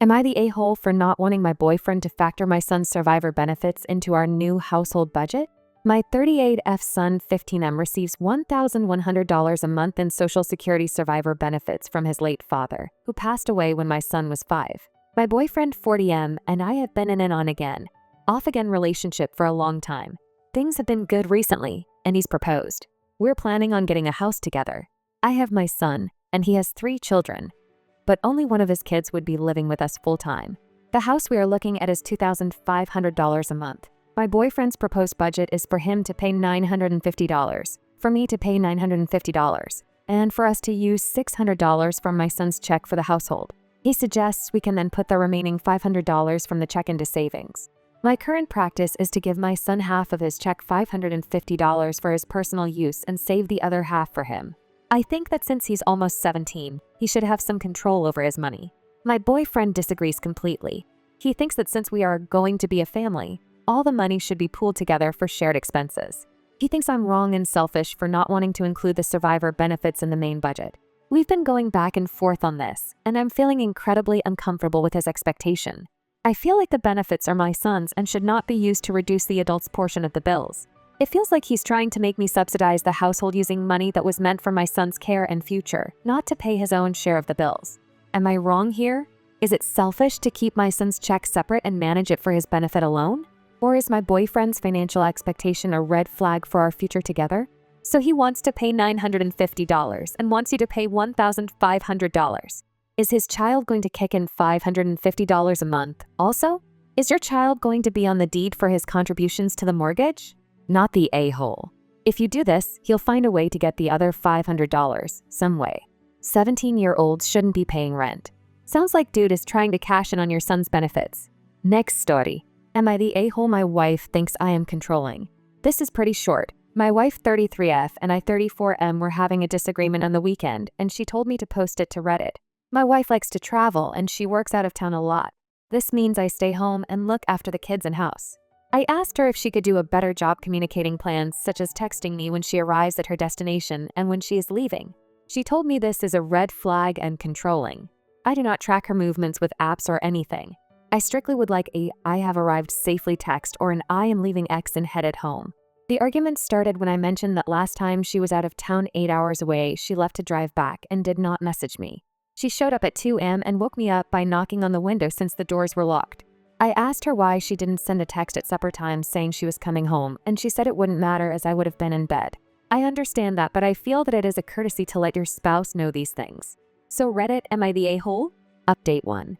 Am I the a-hole for not wanting my boyfriend to factor my son's survivor benefits into our new household budget? My 38F son 15M receives $1,100 a month in Social Security survivor benefits from his late father, who passed away when my son was 5. My boyfriend 40M and I have been in an on-again, off-again relationship for a long time. Things have been good recently, and he's proposed. We're planning on getting a house together. I have my son, and he has 3 children, but only one of his kids would be living with us full-time. The house we are looking at is $2,500 a month. My boyfriend's proposed budget is for him to pay $950, for me to pay $950, and for us to use $600 from my son's check for the household. He suggests we can then put the remaining $500 from the check into savings. My current practice is to give my son half of his check $550 for his personal use and save the other half for him. I think that since he's almost 17, he should have some control over his money. My boyfriend disagrees completely. He thinks that since we are going to be a family, all the money should be pooled together for shared expenses. He thinks I'm wrong and selfish for not wanting to include the survivor benefits in the main budget. We've been going back and forth on this, and I'm feeling incredibly uncomfortable with his expectation. I feel like the benefits are my son's and should not be used to reduce the adult's portion of the bills. It feels like he's trying to make me subsidize the household using money that was meant for my son's care and future, not to pay his own share of the bills. Am I wrong here? Is it selfish to keep my son's check separate and manage it for his benefit alone? Or is my boyfriend's financial expectation a red flag for our future together? So he wants to pay $950 and wants you to pay $1,500. Is his child going to kick in $550 a month also? Is your child going to be on the deed for his contributions to the mortgage? Not the a-hole. If you do this, he'll find a way to get the other $500 some way. 17-year-olds shouldn't be paying rent. Sounds like dude is trying to cash in on your son's benefits. Next story. Am I the a-hole my wife thinks I am controlling? This is pretty short. My wife 33F and I 34M were having a disagreement on the weekend, and she told me to post it to Reddit. My wife likes to travel and she works out of town a lot. This means I stay home and look after the kids and house. I asked her if she could do a better job communicating plans, such as texting me when she arrives at her destination and when she is leaving. She told me this is a red flag and controlling. I do not track her movements with apps or anything. I strictly would like a "I have arrived safely" text or an "I am leaving X and headed home." The argument started when I mentioned that last time she was out of town 8 hours away, she left to drive back and did not message me. She showed up at 2 a.m. and woke me up by knocking on the window since the doors were locked. I asked her why she didn't send a text at supper time saying she was coming home, and she said it wouldn't matter as I would have been in bed. I understand that, but I feel that it is a courtesy to let your spouse know these things. So Reddit, am I the a-hole? Update 1.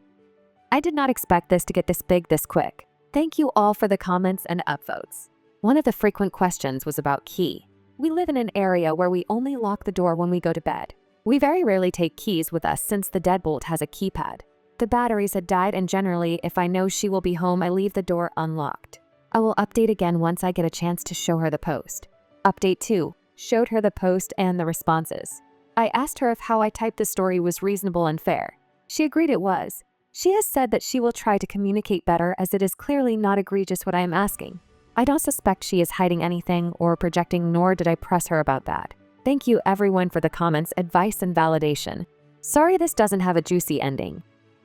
I did not expect this to get this big this quick. Thank you all for the comments and upvotes. One of the frequent questions was about key. We live in an area where we only lock the door when we go to bed. We very rarely take keys with us since the deadbolt has a keypad. The batteries had died, and generally, if I know she will be home, I leave the door unlocked. I will update again once I get a chance to show her the post. Update 2. Showed her the post and the responses. I asked her if how I typed the story was reasonable and fair. She agreed it was. She has said that she will try to communicate better, as it is clearly not egregious what I am asking. I don't suspect she is hiding anything or projecting, nor did I press her about that. Thank you everyone for the comments, advice, and validation. Sorry this doesn't have a juicy ending,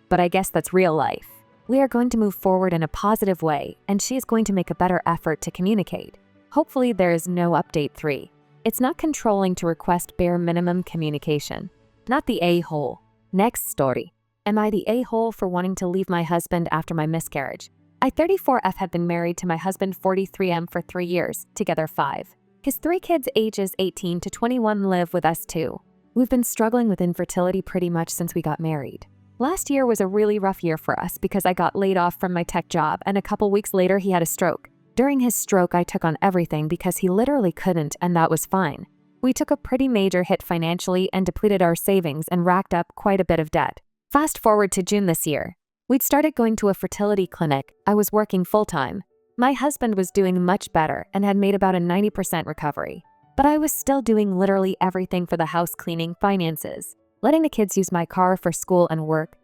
but I guess that's real life. We are going to move forward in a positive way, and she is going to make a better effort to communicate. Hopefully there is no update 3. It's not controlling to request bare minimum communication. Not the a-hole. Next story. Am I the a-hole for wanting to leave my husband after my miscarriage? I 34F had been married to my husband 43M for 3 years, together 5. His 3 kids ages 18 to 21 live with us too. We've been struggling with infertility pretty much since we got married. Last year was a really rough year for us because I got laid off from my tech job, and a couple weeks later he had a stroke. During his stroke, I took on everything because he literally couldn't, and that was fine. We took a pretty major hit financially and depleted our savings and racked up quite a bit of debt. Fast forward to June this year. We'd started going to a fertility clinic. I was working full-time. My husband was doing much better and had made about a 90% recovery. But I was still doing literally everything for the house: cleaning, finances, letting the kids use my car for school and work,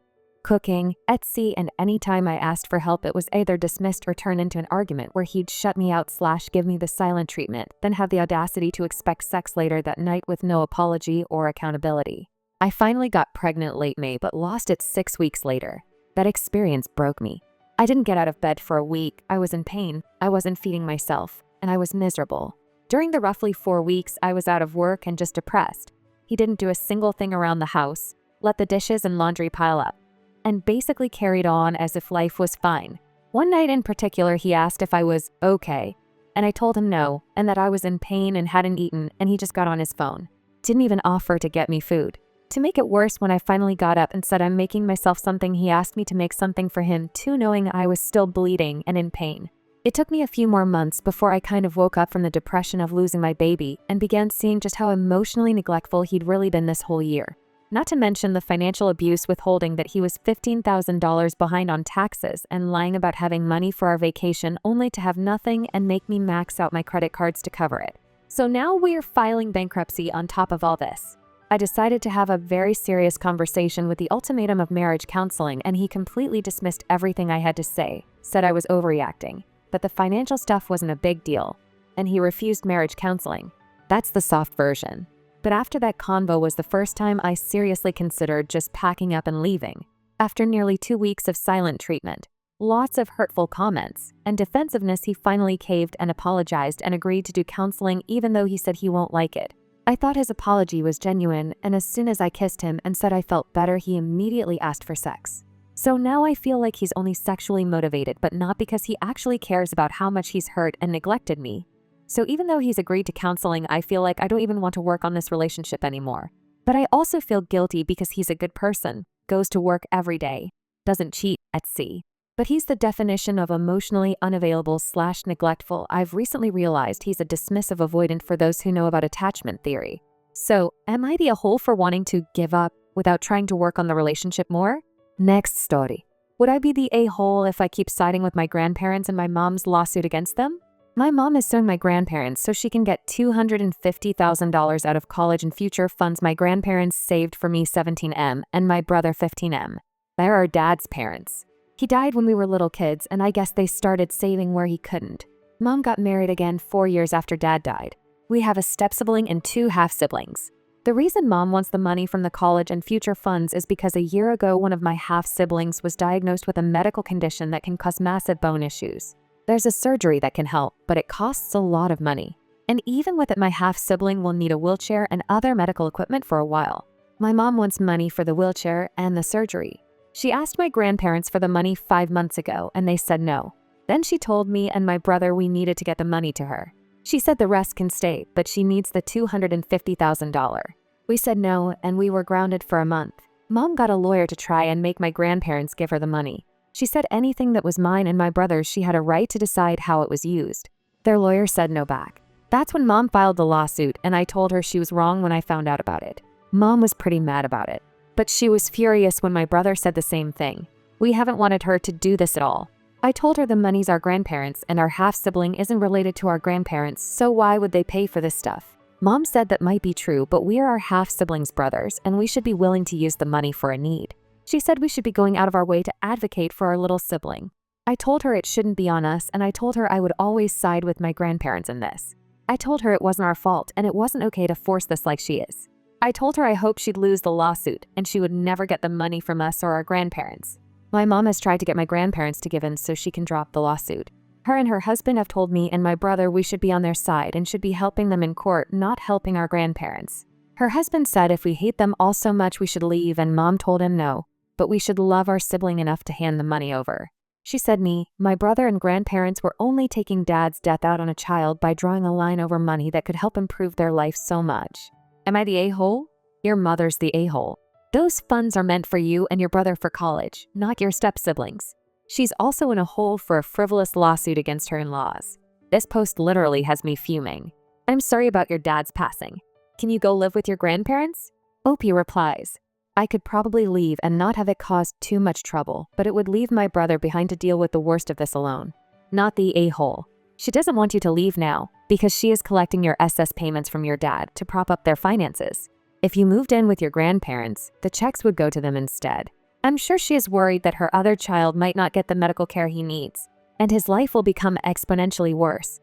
cooking, Etsy, and anytime I asked for help it was either dismissed or turned into an argument where he'd shut me out / give me the silent treatment, then have the audacity to expect sex later that night with no apology or accountability. I finally got pregnant late May but lost it 6 weeks later. That experience broke me. I didn't get out of bed for a week. I was in pain. I wasn't feeding myself, and I was miserable. During the roughly 4 weeks, I was out of work and just depressed. He didn't do a single thing around the house, let the dishes and laundry pile up, and basically carried on as if life was fine. One night in particular, he asked if I was okay, and I told him no, and that I was in pain and hadn't eaten, and he just got on his phone. Didn't even offer to get me food. To make it worse, when I finally got up and said I'm making myself something, he asked me to make something for him too, knowing I was still bleeding and in pain. It took me a few more months before I kind of woke up from the depression of losing my baby and began seeing just how emotionally neglectful he'd really been this whole year. Not to mention the financial abuse, withholding that he was $15,000 behind on taxes and lying about having money for our vacation only to have nothing and make me max out my credit cards to cover it. So now we're filing bankruptcy on top of all this. I decided to have a very serious conversation with the ultimatum of marriage counseling, and he completely dismissed everything I had to say, said I was overreacting, that the financial stuff wasn't a big deal, and he refused marriage counseling. That's the soft version. But after that convo was the first time I seriously considered just packing up and leaving. After nearly 2 weeks of silent treatment, lots of hurtful comments, and defensiveness, he finally caved and apologized and agreed to do counseling, even though he said he won't like it. I thought his apology was genuine, and as soon as I kissed him and said I felt better, he immediately asked for sex. So now I feel like he's only sexually motivated, but not because he actually cares about how much he's hurt and neglected me. So even though he's agreed to counseling, I feel like I don't even want to work on this relationship anymore. But I also feel guilty because he's a good person, goes to work every day, doesn't cheat at sea. But he's the definition of emotionally unavailable/neglectful. I've recently realized he's a dismissive avoidant for those who know about attachment theory. So, am I the a-hole for wanting to give up without trying to work on the relationship more? Next story. Would I be the a-hole if I keep siding with my grandparents and my mom's lawsuit against them? My mom is suing my grandparents so she can get $250,000 out of college and future funds my grandparents saved for me, 17M, and my brother, 15M. They're our dad's parents. He died when we were little kids, and I guess they started saving where he couldn't. Mom got married again 4 years after Dad died. We have a step-sibling and 2 half-siblings. The reason Mom wants the money from the college and future funds is because a year ago, one of my half-siblings was diagnosed with a medical condition that can cause massive bone issues. There's a surgery that can help, but it costs a lot of money. And even with it, my half-sibling will need a wheelchair and other medical equipment for a while. My mom wants money for the wheelchair and the surgery. She asked my grandparents for the money 5 months ago, and they said no. Then she told me and my brother we needed to get the money to her. She said the rest can stay, but she needs the $250,000. We said no, and we were grounded for a month. Mom got a lawyer to try and make my grandparents give her the money. She said anything that was mine and my brother's, she had a right to decide how it was used. Their lawyer said no back. That's when Mom filed the lawsuit, and I told her she was wrong when I found out about it. Mom was pretty mad about it. But she was furious when my brother said the same thing. We haven't wanted her to do this at all. I told her the money's our grandparents, and our half-sibling isn't related to our grandparents, so why would they pay for this stuff? Mom said that might be true, but we are our half-siblings' brothers, and we should be willing to use the money for a need. She said we should be going out of our way to advocate for our little sibling. I told her it shouldn't be on us, and I told her I would always side with my grandparents in this. I told her it wasn't our fault, and it wasn't okay to force this like she is. I told her I hoped she'd lose the lawsuit, and she would never get the money from us or our grandparents. My mom has tried to get my grandparents to give in so she can drop the lawsuit. Her and her husband have told me and my brother we should be on their side and should be helping them in court, not helping our grandparents. Her husband said if we hate them all so much we should leave, and Mom told him no, but we should love our sibling enough to hand the money over. She said my brother and grandparents were only taking Dad's death out on a child by drawing a line over money that could help improve their life so much. Am I the a-hole? Your mother's the a-hole. Those funds are meant for you and your brother for college, not your step-siblings. She's also in a hole for a frivolous lawsuit against her in-laws. This post literally has me fuming. I'm sorry about your dad's passing. Can you go live with your grandparents? Opie replies, I could probably leave and not have it cause too much trouble, but it would leave my brother behind to deal with the worst of this alone. Not the a-hole. She doesn't want you to leave now because she is collecting your SS payments from your dad to prop up their finances. If you moved in with your grandparents, the checks would go to them instead. I'm sure she is worried that her other child might not get the medical care he needs, and his life will become exponentially worse.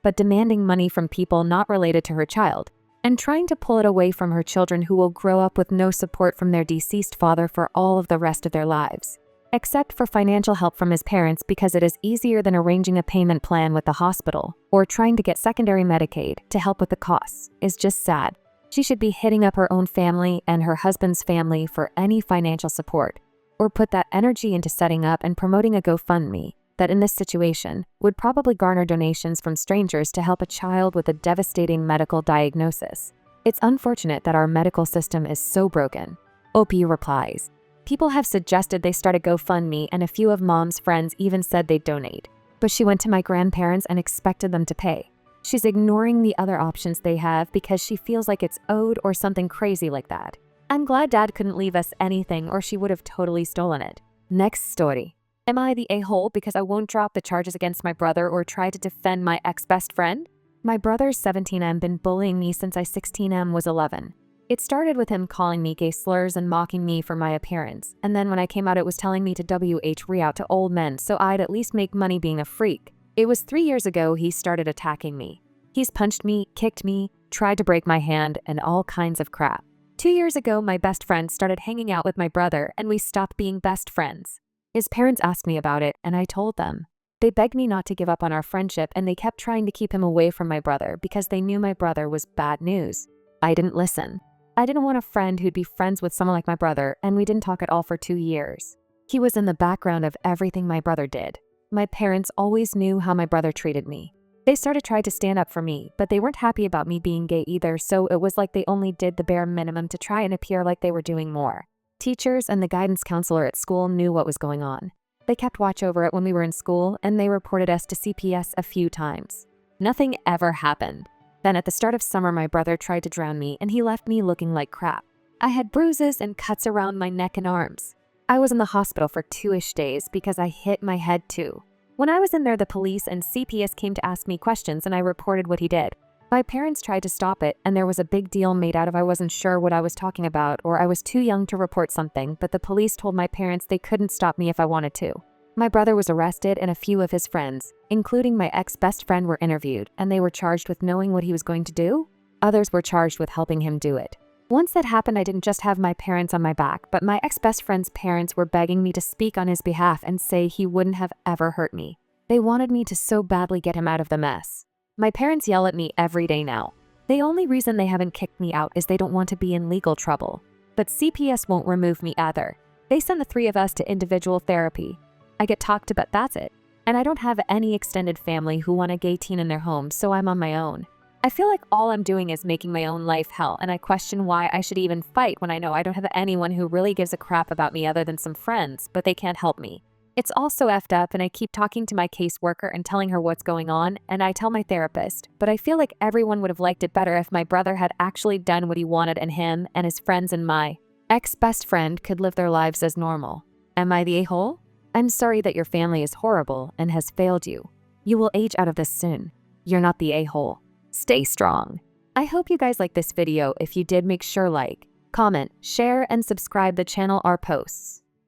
But demanding money from people not related to her child, and trying to pull it away from her children who will grow up with no support from their deceased father for all of the rest of their lives. except for financial help from his parents because it is easier than arranging a payment plan with the hospital or trying to get secondary Medicaid to help with the costs, is just sad. She should be hitting up her own family and her husband's family for any financial support, or put that energy into setting up and promoting a GoFundMe that in this situation would probably garner donations from strangers to help a child with a devastating medical diagnosis. It's unfortunate that our medical system is so broken. OP replies, people have suggested they start a GoFundMe and a few of mom's friends even said they'd donate, but she went to my grandparents and expected them to pay. She's ignoring the other options they have because she feels like it's owed or something crazy like that. I'm glad Dad couldn't leave us anything or she would have totally stolen it. Next story. Am I the a-hole because I won't drop the charges against my brother or try to defend my ex-best friend? My brother's 17M been bullying me since I 16M was 11. It started with him calling me gay slurs and mocking me for my appearance, and then when I came out it was telling me to re-out to old men so I'd at least make money being a freak. It was 3 years ago he started attacking me. He's punched me, kicked me, tried to break my hand, and all kinds of crap. 2 years ago my best friend started hanging out with my brother and we stopped being best friends. His parents asked me about it and I told them. They begged me not to give up on our friendship and they kept trying to keep him away from my brother because they knew my brother was bad news. I didn't listen. I didn't want a friend who'd be friends with someone like my brother, and we didn't talk at all for 2 years. He was in the background of everything my brother did. My parents always knew how my brother treated me. They started trying to stand up for me, but they weren't happy about me being gay either, so it was like they only did the bare minimum to try and appear like they were doing more. Teachers and the guidance counselor at school knew what was going on. They kept watch over it when we were in school, and they reported us to CPS a few times. Nothing ever happened. Then at the start of summer, my brother tried to drown me and he left me looking like crap. I had bruises and cuts around my neck and arms. I was in the hospital for 2-ish days because I hit my head too. When I was in there, the police and CPS came to ask me questions and I reported what he did. My parents tried to stop it and there was a big deal made out of I wasn't sure what I was talking about or I was too young to report something, but the police told my parents they couldn't stop me if I wanted to. My brother was arrested and a few of his friends, including my ex-best friend, were interviewed and they were charged with knowing what he was going to do. Others were charged with helping him do it. Once that happened, I didn't just have my parents on my back, but my ex-best friend's parents were begging me to speak on his behalf and say he wouldn't have ever hurt me. They wanted me to so badly get him out of the mess. My parents yell at me every day now. The only reason they haven't kicked me out is they don't want to be in legal trouble. But CPS won't remove me either. They send the 3 of us to individual therapy. I get talked to, but that's it. And I don't have any extended family who want a gay teen in their home, so I'm on my own. I feel like all I'm doing is making my own life hell, and I question why I should even fight when I know I don't have anyone who really gives a crap about me other than some friends, but they can't help me. It's all so effed up, and I keep talking to my caseworker and telling her what's going on, and I tell my therapist, but I feel like everyone would have liked it better if my brother had actually done what he wanted and him and his friends and my ex-best friend could live their lives as normal. Am I the a-hole? I'm sorry that your family is horrible and has failed you. You will age out of this soon. You're not the a-hole. Stay strong. I hope you guys like this video. If you did, make sure like, comment, share, and subscribe the channel our posts.